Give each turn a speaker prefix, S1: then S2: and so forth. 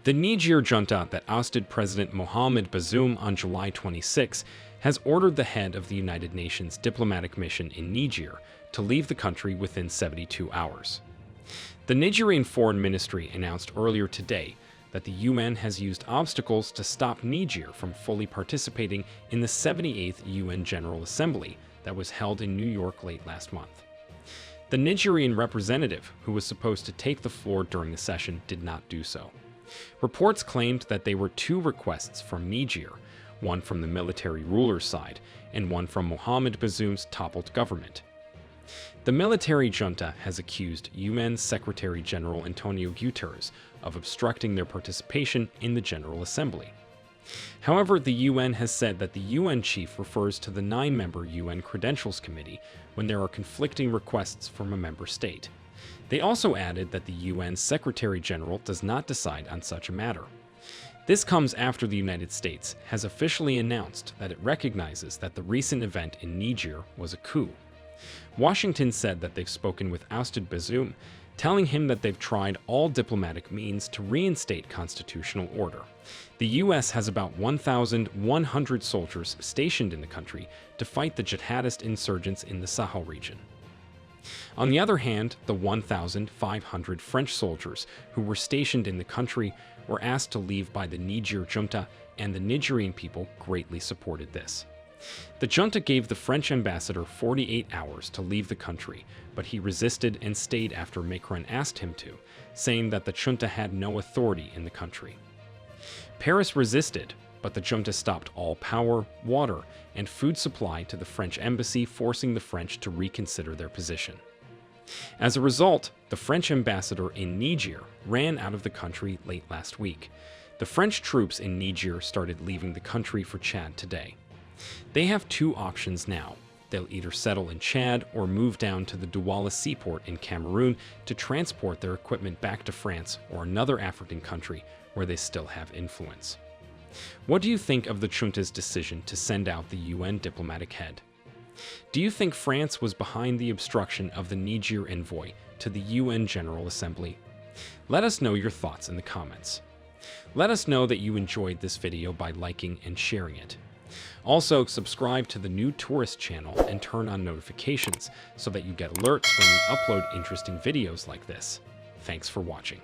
S1: The Niger junta that ousted President Mohamed Bazoum on July 26 has ordered the head of the United Nations diplomatic mission in Niger to leave the country within 72 hours. The Nigerian Foreign Ministry announced earlier today that the UN has used obstacles to stop Niger from fully participating in the 78th UN General Assembly that was held in New York late last month. The Nigerian representative, who was supposed to take the floor during the session, did not do so. Reports claimed that there were two requests from Niger, one from the military ruler's side and one from Mohamed Bazoum's toppled government. The military junta has accused UN Secretary-General Antonio Guterres of obstructing their participation in the General Assembly. However, the UN has said that the UN chief refers to the 9-member UN Credentials Committee when there are conflicting requests from a member state. They also added that the UN Secretary-General does not decide on such a matter. This comes after the United States has officially announced that it recognizes that the recent event in Niger was a coup. Washington said that they've spoken with ousted Bazoum, telling him that they've tried all diplomatic means to reinstate constitutional order. The U.S. has about 1,100 soldiers stationed in the country to fight the jihadist insurgents in the Sahel region. On the other hand, the 1,500 French soldiers who were stationed in the country were asked to leave by the Niger junta, and the Nigerian people greatly supported this. The junta gave the French ambassador 48 hours to leave the country, but he resisted and stayed after Macron asked him to, saying that the junta had no authority in the country. Paris resisted, but the junta stopped all power, water, and food supply to the French embassy, forcing the French to reconsider their position. As a result, the French ambassador in Niger ran out of the country late last week. The French troops in Niger started leaving the country for Chad today. They have two options now. They'll either settle in Chad or move down to the Douala seaport in Cameroon to transport their equipment back to France or another African country where they still have influence. What do you think of the junta's decision to send out the UN diplomatic head? Do you think France was behind the obstruction of the Niger envoy to the UN General Assembly? Let us know your thoughts in the comments. Let us know that you enjoyed this video by liking and sharing it. Also, subscribe to the New Tourist channel and turn on notifications so that you get alerts when we upload interesting videos like this. Thanks for watching.